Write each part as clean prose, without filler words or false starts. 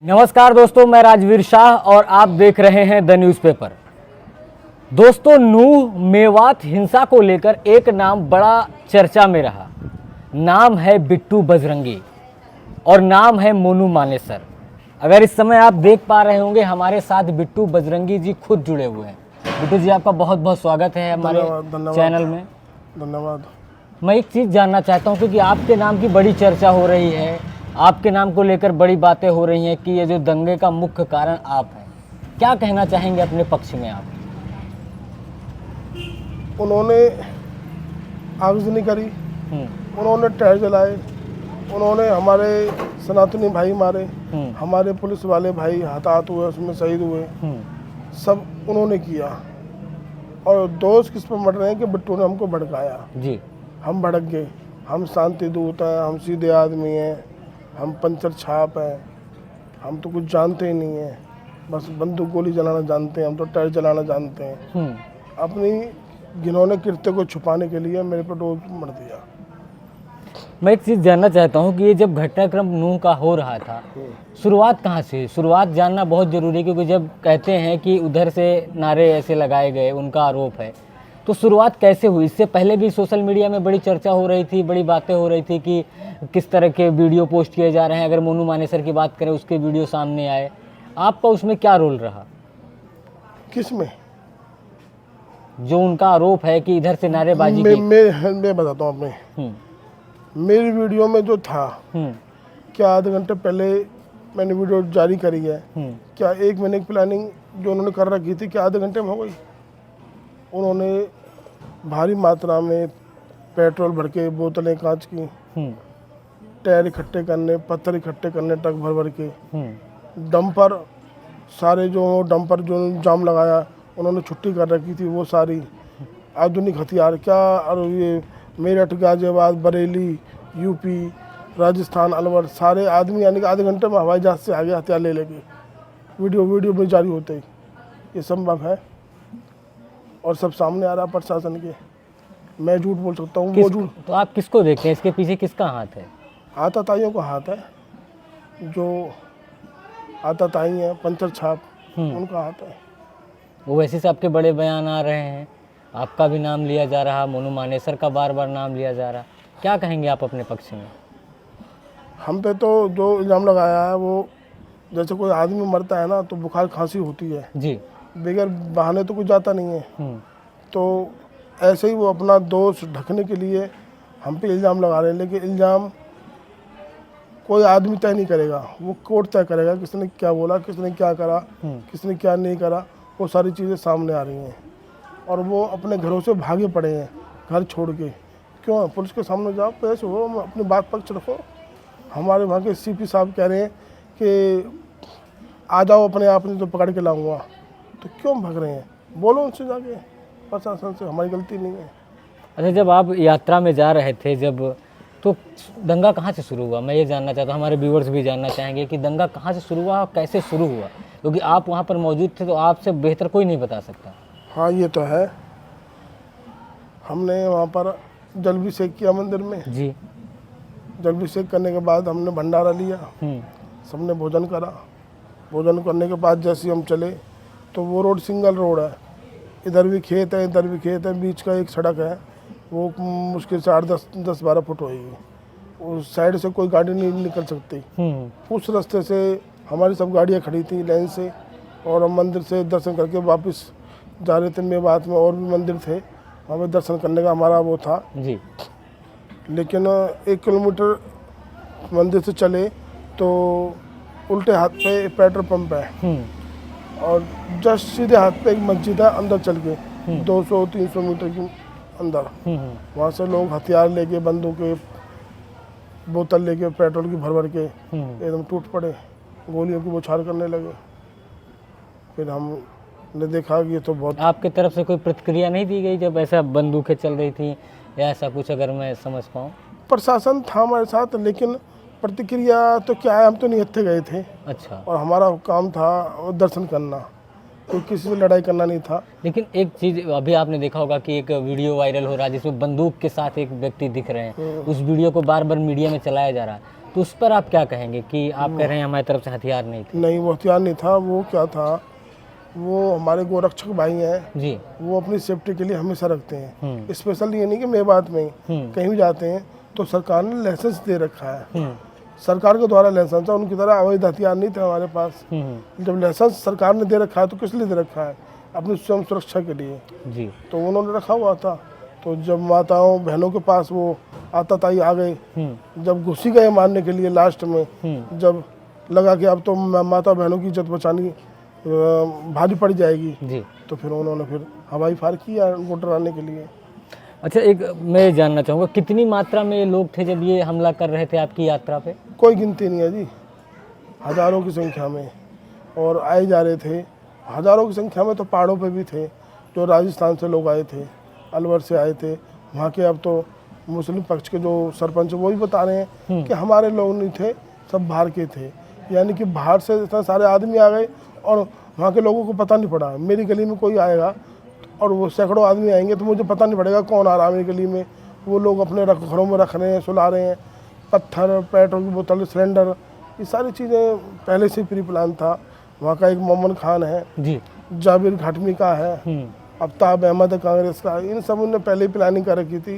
नमस्कार दोस्तों, मैं राजवीर शाह और आप देख रहे हैं द न्यूज़पेपर। दोस्तों, नूह मेवात हिंसा को लेकर एक नाम बड़ा चर्चा में रहा। नाम है बिट्टू बजरंगी और नाम है मोनू मानेसर। अगर इस समय आप देख पा रहे होंगे, हमारे साथ बिट्टू बजरंगी जी खुद जुड़े हुए हैं। बिट्टू जी, आपका बहुत बहुत स्वागत है हमारे चैनल में। धन्यवाद। मैं एक चीज़ जानना चाहता हूँ, क्योंकि आपके नाम की बड़ी चर्चा हो रही है, आपके नाम को लेकर बड़ी बातें हो रही हैं कि ये जो दंगे का मुख्य कारण आप हैं। क्या कहना चाहेंगे अपने पक्ष में आप? उन्होंने आगजनी करी, उन्होंने टायर जलाए, उन्होंने हमारे सनातनी भाई मारे, हमारे पुलिस वाले भाई हताहत हुए, उसमें शहीद हुए, सब उन्होंने किया। और दोष किस पर मर रहे हैं कि बिट्टू ने हमको भड़काया जी। हम भड़क गए। हम शांति दूत हैं, हम सीधे आदमी हैं, हम पंचर छाप हैं, हम तो कुछ जानते ही नहीं हैं, बस बंदूक गोली चलाना जानते हैं, हम तो टायर चलाना जानते हैं। अपनी घिनौने कृत्य को छुपाने के लिए मेरे पर डोज मर दिया। मैं एक चीज़ जानना चाहता हूँ कि ये जब घटनाक्रम नूह का हो रहा था, शुरुआत कहाँ से? शुरुआत जानना बहुत ज़रूरी है, क्योंकि जब कहते हैं कि उधर से नारे ऐसे लगाए गए, उनका आरोप है, तो शुरुआत कैसे हुई? इससे पहले भी सोशल मीडिया में बड़ी चर्चा हो रही थी, बड़ी बातें हो रही थी कि किस तरह के वीडियो पोस्ट किए जा रहे हैं। अगर मोनू मानेसर की बात करें, उसके वीडियो सामने आए, आपका उसमें क्या रोल रहा? किस में? जो उनका आरोप है कि इधर से नारेबाजी की। मैं बताता हूँ अपने। मेरी वीडियो में जो था, क्या आधे घंटे पहले मैंने वीडियो जारी करी है, क्या 1 महीने की प्लानिंग जो उन्होंने कर रखी थी, क्या आधे घंटे में हो गई? उन्होंने भारी मात्रा में पेट्रोल भर के, बोतलें कांच की, टायर इकट्ठे करने, पत्थर इकट्ठे करने, ट्रक भर भर के, डंपर सारे जो डंपर जो जाम लगाया, उन्होंने छुट्टी कर रखी थी, वो सारी आधुनिक हथियार, क्या और ये मेरठ, गाजियाबाद, बरेली, यूपी, राजस्थान, अलवर, सारे आदमी यानी कि आधे घंटे में हवाई जहाज से आगे हथियार ले लेंगे। वीडियो में जारी होते ही ये संभव है और सब सामने आ रहा प्रशासन के। मैं झूठ बोल सकता हूँ, वो झूठ। तो आप किसको देखते हैं? इसके पीछे किसका हाथ है? आताताइयों का हाथ है, जो आताताई हैं, पंचर छाप, उनका हाथ है। वो वैसे से आपके बड़े बयान आ रहे हैं, आपका भी नाम लिया जा रहा, मोनू मानेसर का बार बार नाम लिया जा रहा। क्या कहेंगे आप अपने पक्ष में? हम पे तो जो इल्ज़ाम लगाया है, वो जैसे कोई आदमी मरता है ना, तो बुखार खांसी होती है जी। बगैर बहाने तो कुछ जाता नहीं है। तो ऐसे ही वो अपना दोष ढकने के लिए हम पे इल्ज़ाम लगा रहे हैं, लेकिन इल्ज़ाम कोई आदमी तय नहीं करेगा, वो कोर्ट तय करेगा किसने क्या बोला, किसने क्या करा, किसने क्या नहीं करा। वो सारी चीज़ें सामने आ रही हैं और वो अपने घरों से भागे पड़े हैं, घर छोड़ के। क्यों? पुलिस के सामने जाओ, पेश हो, अपनी बात पक्ष रखो। हमारे वहाँ के सीपी साहब कह रहे हैं कि आ जाओ, अपने आप नहीं तो पकड़ के लाऊंगा। तो क्यों भाग रहे हैं? बोलो उनसे जाके, प्रशासन से, हमारी गलती नहीं है। अच्छा, जब आप यात्रा में जा रहे थे, जब तो दंगा कहाँ से शुरू हुआ? मैं ये जानना चाहता हूँ, हमारे व्यूवर्स भी जानना चाहेंगे कि दंगा कहाँ से शुरू हुआ और कैसे शुरू हुआ, क्योंकि आप वहाँ पर मौजूद थे, तो आपसे बेहतर कोई नहीं बता सकता। हाँ, ये तो है। हमने वहाँ पर जलाभिषेक किया मंदिर में जी। जलाभिषेक करने के बाद हमने भंडारा लिया, सबने भोजन करा। भोजन करने के बाद जैसे ही हम चले, तो वो रोड सिंगल रोड है, इधर भी खेत है, इधर भी खेत है, बीच का एक सड़क है, वो मुश्किल से 8-10-12 फुट होगी। उस साइड से कोई गाड़ी नहीं निकल सकती। उस रास्ते से हमारी सब गाड़ियाँ खड़ी थी लाइन से, और हम मंदिर से दर्शन करके वापस जा रहे थे। मेवात में और भी मंदिर थे, वहाँ पे दर्शन करने का हमारा वो था जी। लेकिन 1 किलोमीटर मंदिर से चले तो उल्टे हाथ पे पेट्रोल पंप है, और जस्ट सीधे हाथ पे एक मस्जिद है, अंदर चल के 200-300 मीटर के अंदर। वहाँ से लोग हथियार लेके, बंदूकें, बोतल लेके, पेट्रोल की भर भर के एकदम टूट पड़े, गोलियों की बौछार करने लगे। फिर हमने देखा कि ये तो बहुत। आपकी तरफ से कोई प्रतिक्रिया नहीं दी गई जब ऐसा बंदूकें चल रही थी या ऐसा कुछ, अगर मैं समझ पाऊँ? प्रशासन था हमारे साथ, लेकिन प्रतिक्रिया तो क्या है, हम तो निहत्थे गए थे। अच्छा। और हमारा काम था दर्शन करना, तो किसी से लड़ाई करना नहीं था। लेकिन एक चीज़ अभी आपने देखा होगा कि एक वीडियो वायरल हो रहा है जिसमें बंदूक के साथ एक व्यक्ति दिख रहे हैं, उस वीडियो को बार बार मीडिया में चलाया जा रहा है। तो उस पर आप क्या कहेंगे कि आप कह रहे हैं हमारी तरफ से हथियार नहीं थे? नहीं, वो हथियार नहीं था। वो क्या था, वो हमारे गोरक्षक भाई हैं जी। वो अपनी सेफ्टी के लिए हमेशा रखते हैं। हम्म। स्पेशल ये नहीं कि मेवात में ही, हम्म। कहीं भी जाते हैं तो सरकार ने लाइसेंस दे रखा है, सरकार के द्वारा लाइसेंस है। उनकी तरह अवैध हथियार नहीं थे हमारे पास। जब लाइसेंस सरकार ने दे रखा है तो किस लिए दे रखा है? अपनी स्वयं सुरक्षा के लिए। जी। तो उन्होंने रखा हुआ था। तो जब माताओं बहनों के पास वो आताताई आ गई, जब घुसी गए मारने के लिए, लास्ट में जब लगा कि अब तो माता बहनों की इज्जत बचानी भारी पड़ जाएगी, जी। तो फिर उन्होंने फिर हवाई फायर किया उनको डराने के लिए। अच्छा, एक मैं जानना चाहूँगा, कितनी मात्रा में ये लोग थे जब ये हमला कर रहे थे आपकी यात्रा पे? कोई गिनती नहीं है जी, हज़ारों की संख्या में और आए जा रहे थे। हज़ारों की संख्या में तो पहाड़ों पे भी थे, जो राजस्थान से लोग आए थे, अलवर से आए थे वहाँ के। अब तो मुस्लिम पक्ष के जो सरपंच वो भी बता रहे हैं कि हमारे लोग नहीं थे, सब बाहर के थे। यानी कि बाहर से इतना सारे आदमी आ गए और वहाँ के लोगों को पता नहीं पड़ा। मेरी गली में कोई आएगा और वो सैकड़ों आदमी आएंगे तो मुझे पता नहीं पड़ेगा कौन आ रहा है मेरी गली में। वो लोग अपने घरों में रख रहे हैं, सुला रहे हैं, पत्थर, पेट्रोल की बोतल, सिलेंडर, ये सारी चीज़ें पहले से प्री प्लान था। वहाँ का एक मोमन खान है जी, जाबिर घाटमी का है, आफ्ताब अहमद है कांग्रेस का। इन सब ने पहले ही प्लानिंग कर रखी थी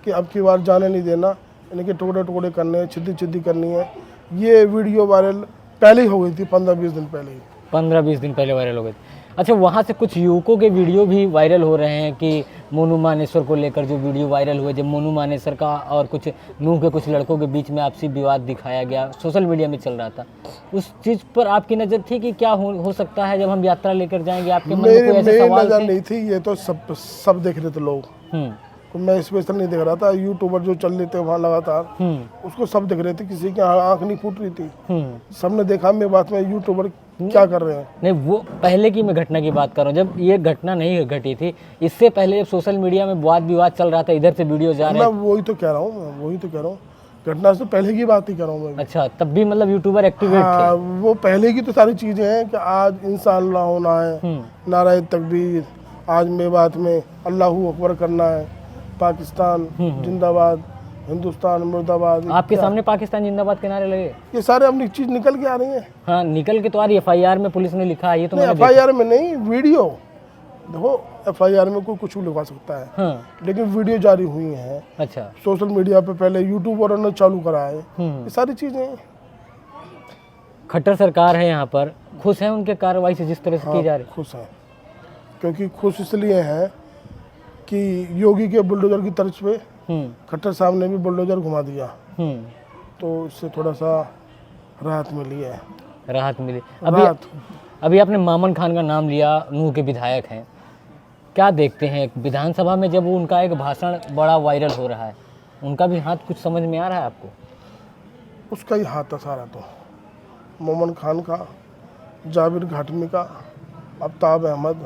कि अब की बार जाने नहीं देना, इनके टुकड़े टुकड़े करने हैं, छिद्दी छिद्दी करनी है। ये वीडियो वायरल पहले ही हो गई थी, 15-20 दिन पहले ही। 15-20 दिन पहले वायरल हो गए थे। अच्छा, वहाँ से कुछ युवकों के वीडियो भी वायरल हो रहे हैं कि मोनू मानेसर को लेकर जो वीडियो वायरल हुए, जब मोनू मानेसर का और कुछ नूह के कुछ लड़कों के बीच में आपसी विवाद दिखाया गया, सोशल मीडिया में चल रहा था। उस चीज़ पर आपकी नज़र थी कि क्या हो सकता है जब हम यात्रा लेकर जाएंगे? आपके मन में कोई ऐसे मेरी सवाल नज़र थे? नहीं थी, ये तो सब देख रहे थे लोग। तो मैं स्पेशल नहीं देख रहा था, यूट्यूबर जो चल रहे थे वहाँ लगातार उसको सब देख रहे थे, किसी की आँख नहीं फूट रही थी। सबने देखा मेरी बात में यूट्यूबर क्या कर रहे हैं। नहीं, वो पहले की मैं घटना की बात कर रहा हूँ, जब ये घटना नहीं घटी थी, इससे पहले जब सोशल मीडिया में वाद विवाद चल रहा था, इधर से वीडियो जा रहे मैं वही तो कह रहा हूँ, घटना से पहले की बात ही कर रहा हूँ मैं। अच्छा, तब भी मतलब यूट्यूबर एक्टिवेट थे? वो पहले की तो सारी चीज़ें हैं कि आज इंशाअल्लाह होना है, नाराए तकबीर, आज मेरी बात में अल्लाहू अकबर करना है, पाकिस्तान जिंदाबाद, हिंदुस्तान मुर्दाबाद। आपके सामने पाकिस्तान जिंदाबाद के नारे लगे? ये सारे अपनी चीज़ निकल के आ रही है। हाँ, निकल के तो आ रही है। FIR में पुलिस ने लिखा है, ये तो मैंने देखा। FIR में नहीं, वीडियो देखो, FIR में कोई कुछ भी लिखवा सकता है। हाँ। लेकिन वीडियो जारी हुई है। अच्छा। सोशल मीडिया पे पहले यूट्यूबर ने चालू करा है, ये सारी चीज़ें। खट्टर सरकार है यहाँ पर, खुश है उनके कार्रवाई से जिस तरह से की जा रही? खुश है, क्योंकि खुश इसलिए है कि योगी के बुलडोजर की तर्ज पे खट्टर साहब ने भी बुलडोजर घुमा दिया, तो इससे थोड़ा सा राहत मिली है। राहत मिली। अभी आपने मामन खान का नाम लिया, नूह के विधायक हैं, क्या देखते हैं विधानसभा में जब उनका एक भाषण बड़ा वायरल हो रहा है, उनका भी हाथ कुछ समझ में आ रहा है आपको? उसका ही हाथ था सारा, तो मोमन खान का, जाबिर घाटमी का, आफ्ताब अहमद,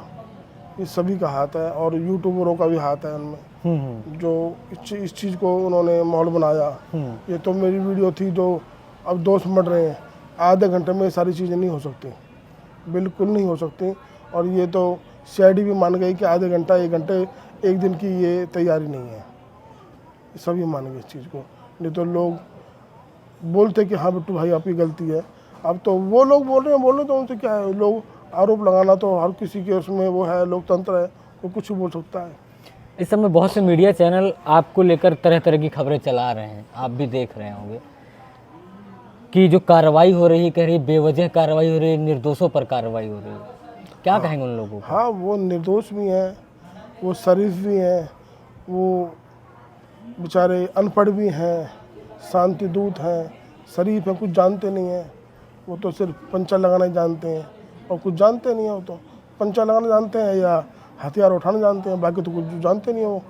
ये सभी का हाथ है और यूट्यूबरों का भी हाथ है उनमें, जो इस चीज़ को उन्होंने माहौल बनाया। ये तो मेरी वीडियो थी जो अब दोस्त मर रहे हैं, आधे घंटे में ये सारी चीज़ें नहीं हो सकती, बिल्कुल नहीं हो सकती। और ये तो CID भी मान गई कि आधे घंटा, 1 घंटे, 1 दिन की ये तैयारी नहीं है, सभी मान गए इस चीज़ को। नहीं तो लोग बोलते कि हाँ बिट्टू भाई आपकी गलती है। अब तो वो लोग बोल रहे हैं तो उनसे क्या है, लोग आरोप लगाना तो हर किसी के उसमें वो है, लोकतंत्र है, कोई कुछ भी बोल सकता है। इस समय बहुत से मीडिया चैनल आपको लेकर तरह तरह की खबरें चला रहे हैं, आप भी देख रहे होंगे कि जो कार्रवाई हो रही है, कह रही बेवजह कार्रवाई हो रही है, निर्दोषों पर कार्रवाई हो रही है, क्या कहेंगे उन लोगों को? हाँ, वो निर्दोष भी हैं, वो शरीफ भी हैं, वो बेचारे अनपढ़ भी हैं, शांति दूत हैं, शरीफ हैं, कुछ जानते नहीं हैं। वो तो सिर्फ पंचा लगाना जानते हैं और कुछ जानते नहीं हैं। वो तो पंचा लगाना जानते हैं या हथियार उठाना जानते हैं, बाकी तो कुछ जानते नहीं हैं। वो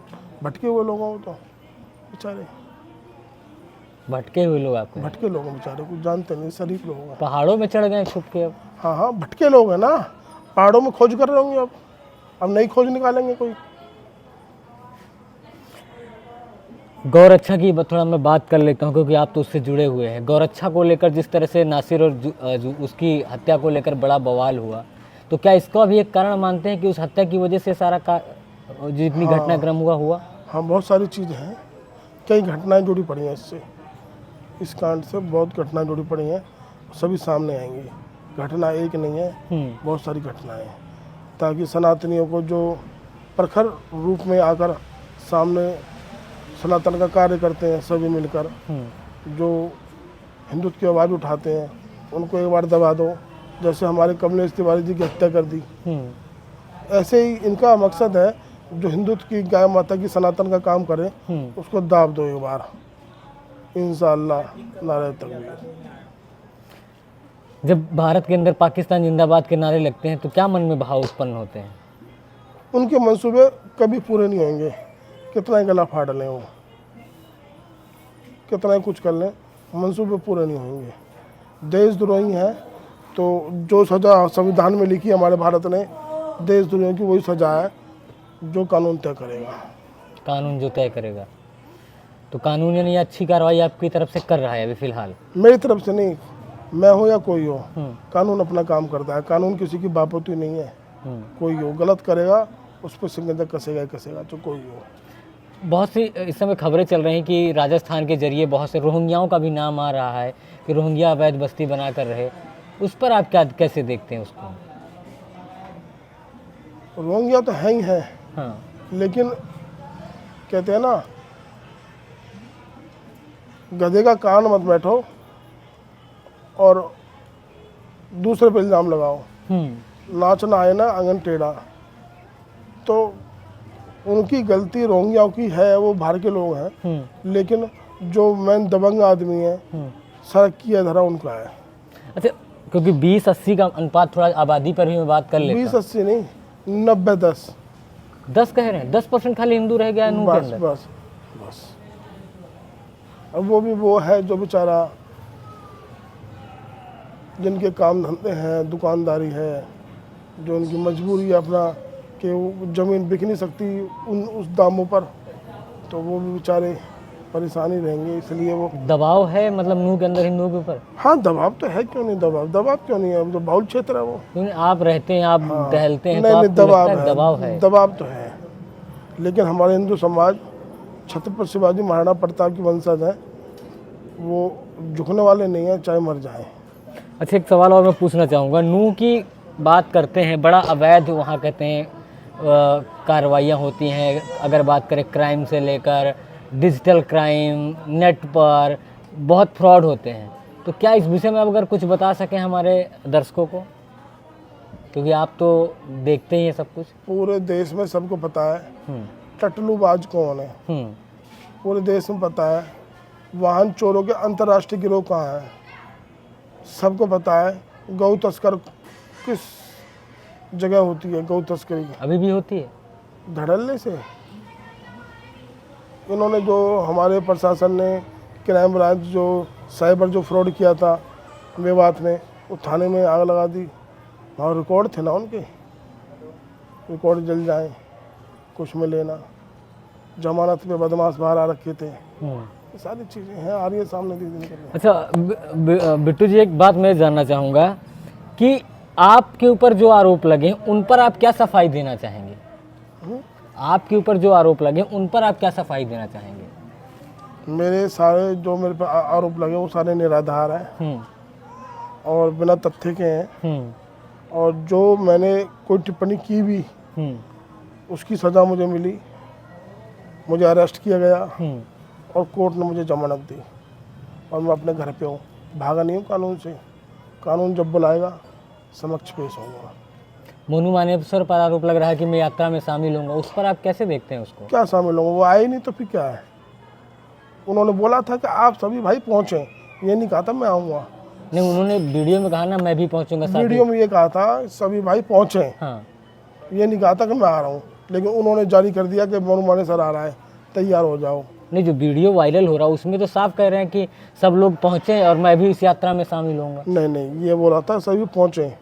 भटके हुए लोग हैं, वो तो बेचारे भटके हुए लोग, आपको भटके लोग हैं बेचारे, कुछ जानते नहीं, शरीफ लोग हैं। पहाड़ों में चढ़ गए छुप के? अब हाँ, भटके लोग हैं ना, पहाड़ों में खोज कर रहे होंगे। अब नई खोज निकालेंगे कोई। गौरक्षा की थोड़ा मैं बात कर लेता हूँ, क्योंकि आप तो उससे जुड़े हुए हैं। गौरक्षा को लेकर जिस तरह से नासिर और उसकी हत्या को लेकर बड़ा बवाल हुआ, तो क्या इसका भी एक कारण मानते हैं कि उस हत्या की वजह से सारा जितनी घटनाक्रम हुआ? हाँ, बहुत सारी चीज़ें हैं, कई घटनाएं जुड़ी पड़ी हैं इससे। इस कांड से बहुत घटनाएं जुड़ी पड़ी हैं, सभी सामने आएंगी। घटना एक नहीं है, बहुत सारी घटनाएं हैं, ताकि सनातनियों को जो प्रखर रूप में आकर सामने सनातन का कार्य करते हैं, सभी मिलकर जो हिंदुत्व की आवाज़ उठाते हैं, उनको एक बार दबा दो। जैसे हमारे कमलेश तिवारी जी की हत्या कर दी, ऐसे ही इनका मकसद है जो हिंदुत्व की गाय माता की सनातन का काम करे, उसको दाब दो एक बार, इंशाअल्लाह। नारे तकबीर। जब भारत के अंदर पाकिस्तान जिंदाबाद के नारे लगते हैं तो क्या मन में भाव उत्पन्न होते हैं? उनके मंसूबे कभी पूरे नहीं होंगे, कितना ही गला फाड़ लें वो, कितना ही कुछ कर लें, मंसूबे पूरे नहीं होंगे। देशद्रोही है तो जो सज़ा संविधान में लिखी हमारे भारत ने, देशद्रोहियों की वही सज़ा है जो कानून तय करेगा। कानून जो तय करेगा, तो कानून यानी अच्छी कार्रवाई आपकी तरफ से कर रहा है अभी फिलहाल? मेरी तरफ से नहीं, मैं हो या कोई हो, कानून अपना काम करता है। कानून किसी की बापोती नहीं है। कोई हो गलत करेगा उस पर सिंगजा कसेगा तो कोई हो। बहुत सी इस समय खबरें चल रही हैं कि राजस्थान के जरिए बहुत से रोहिंग्याओं का भी नाम आ रहा है कि रोहिंग्या अवैध बस्ती बना कर रहे, उस पर आप क्या कैसे देखते हैं उसको? रोहिंग्या तो है ही है, हाँ, लेकिन कहते हैं ना, गधे का कान मत बैठो और दूसरे पे इल्ज़ाम लगाओ। नाचना आए ना आंगन टेढ़ा, तो उनकी गलती रोहिंग्याओं की है, वो बाहर के लोग हैं, लेकिन जो मेन दबंग आदमी है, सड़क की धरा उनका है। अच्छा, क्योंकि 20-80 का अनुपात, थोड़ा आबादी पर भी मैं बात कर लेता हूं। 20-80 नहीं, 90-10 10 कह रहे हैं, 10% खाली हिंदू रह गया है नूह के बस अंदर। बस बस। अब वो भी वो है जो बेचारा, जिनके काम धंधे हैं, दुकानदारी है, जो उनकी मजबूरी है अपना कि वो ज़मीन बिक नहीं सकती उस दामों पर, तो वो भी बेचारे परेशानी रहेंगे। इसलिए वो दबाव है मतलब नूह के अंदर हिंदुओं के ऊपर? हाँ, दबाव तो है, क्यों नहीं दबाव क्यों नहीं है, अब तो बाहुल क्षेत्र है वो। क्योंकि आप रहते हैं, आप टहलते हैं, तो नहीं, आपको लगता है दबाव है? दबाव तो है, लेकिन हमारे हिंदू समाज छत्रपति शिवाजी महाराणा प्रताप की वंशज है, वो झुकने वाले नहीं है, चाहे मर जाए। अच्छा, एक सवाल और मैं पूछना चाहूँगा। नूह की बात करते हैं, बड़ा अवैध वहाँ कहते हैं कार्रवाइयाँ होती हैं। अगर बात करें क्राइम से लेकर डिजिटल क्राइम, नेट पर बहुत फ्रॉड होते हैं, तो क्या इस विषय में आप अगर कुछ बता सकें हमारे दर्शकों को, क्योंकि आप तो देखते ही हैं सब कुछ। पूरे देश में सबको पता है टटलूबाज कौन है, पूरे देश में पता है। वाहन चोरों के अंतर्राष्ट्रीय गिरोह कहाँ है, सबको पता है। गौ तस्कर किस जगह होती है, गौ तस्करी अभी भी होती है धड़ल्ले से। इन्होंने जो हमारे प्रशासन ने, क्राइम ब्रांच जो साइबर जो फ्रॉड किया था मेवात में, वो थाने में आग लगा दी। वहाँ रिकॉर्ड थे ना उनके, रिकॉर्ड जल जाए, कुछ मिले ना, जमानत पे बदमाश बाहर आ रखे थे। ये सारी चीज़ें हैं, आ रही है सामने दिन दिन करके। अच्छा बिट्टू जी, एक बात मैं जानना चाहूँगा कि आपके ऊपर जो आरोप लगे उन पर आप क्या सफाई देना चाहेंगे? आपके ऊपर जो आरोप लगे उन पर आप क्या सफाई देना चाहेंगे? मेरे सारे जो मेरे पर आरोप लगे वो सारे निराधार हैं और बिना तथ्य के हैं, और जो मैंने कोई टिप्पणी की भी उसकी सज़ा मुझे मिली, मुझे अरेस्ट किया गया और कोर्ट ने मुझे जमानत दी, और मैं अपने घर पे हूँ, भागा नहीं हूँ कानून से। कानून जब बुलाएगा समक्ष पेश होगा। मोनू मानेसर पर आरोप लग रहा है कि मैं यात्रा में शामिल होऊंगा, उस पर आप कैसे देखते हैं उसको? क्या शामिल होंगे, वो आए नहीं तो फिर क्या है। उन्होंने बोला था कि आप सभी भाई पहुँचें, ये नहीं कहा था मैं आऊँगा। नहीं, उन्होंने वीडियो में कहा ना मैं भी पहुँचूंगा। वीडियो में ये कहा था सभी भाई पहुँचें, हाँ, ये नहीं कहा था कि मैं आ रहा हूँ। लेकिन उन्होंने जारी कर दिया कि मोनू मानेसर आ रहा है, तैयार हो जाओ। नहीं, जो वीडियो वायरल हो रहा है उसमें तो साफ कह रहे हैं कि सब लोग पहुँचे और मैं भी इस यात्रा में शामिल होऊंगा। नहीं, ये बोला था सभी पहुँचे,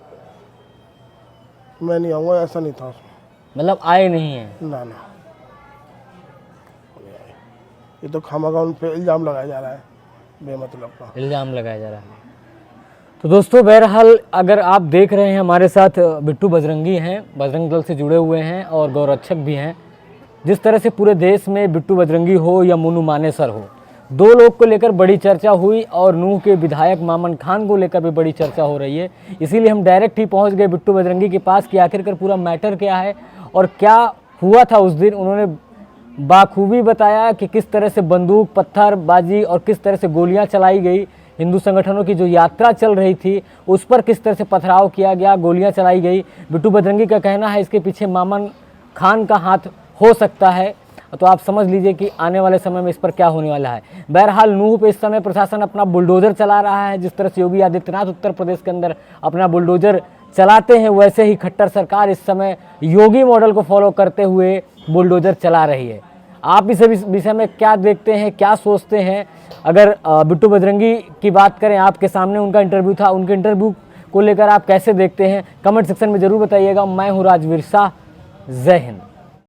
मैं नहीं आऊँगा, ऐसा नहीं था उसमें। मतलब आए नहीं हैं? ना, ये तो खामखा उन पे इल्ज़ाम लगाया जा रहा है, बेमतलब का इल्ज़ाम लगाया जा रहा है। तो दोस्तों, बहरहाल अगर आप देख रहे हैं, हमारे साथ बिट्टू बजरंगी हैं, बजरंग दल से जुड़े हुए हैं और गौरक्षक भी हैं। जिस तरह से पूरे देश में बिट्टू बजरंगी हो या मोनू मानेसर हो, दो लोग को लेकर बड़ी चर्चा हुई और नूह के विधायक मामन खान को लेकर भी बड़ी चर्चा हो रही है। इसीलिए हम डायरेक्ट ही पहुंच गए बिट्टू बजरंगी के पास कि आखिरकार पूरा मैटर क्या है और क्या हुआ था उस दिन। उन्होंने बाखूबी बताया कि किस तरह से बंदूक, पत्थरबाजी और किस तरह से गोलियां चलाई गई। हिंदू संगठनों की जो यात्रा चल रही थी उस पर किस तरह से पथराव किया गया, गोलियां चलाई गई। बिट्टू बजरंगी का कहना है इसके पीछे मामन खान का हाथ हो सकता है। तो आप समझ लीजिए कि आने वाले समय में इस पर क्या होने वाला है। बहरहाल नूह पे इस समय प्रशासन अपना बुलडोजर चला रहा है। जिस तरह से योगी आदित्यनाथ उत्तर प्रदेश के अंदर अपना बुलडोजर चलाते हैं, वैसे ही खट्टर सरकार इस समय योगी मॉडल को फॉलो करते हुए बुलडोजर चला रही है। आप इस विषय में क्या देखते हैं, क्या सोचते हैं? अगर बिट्टू बजरंगी की बात करें, आपके सामने उनका इंटरव्यू था, उनके इंटरव्यू को लेकर आप कैसे देखते हैं? कमेंट सेक्शन में ज़रूर बताइएगा। मैं हूँ राजवीर शाह। जय हिंद।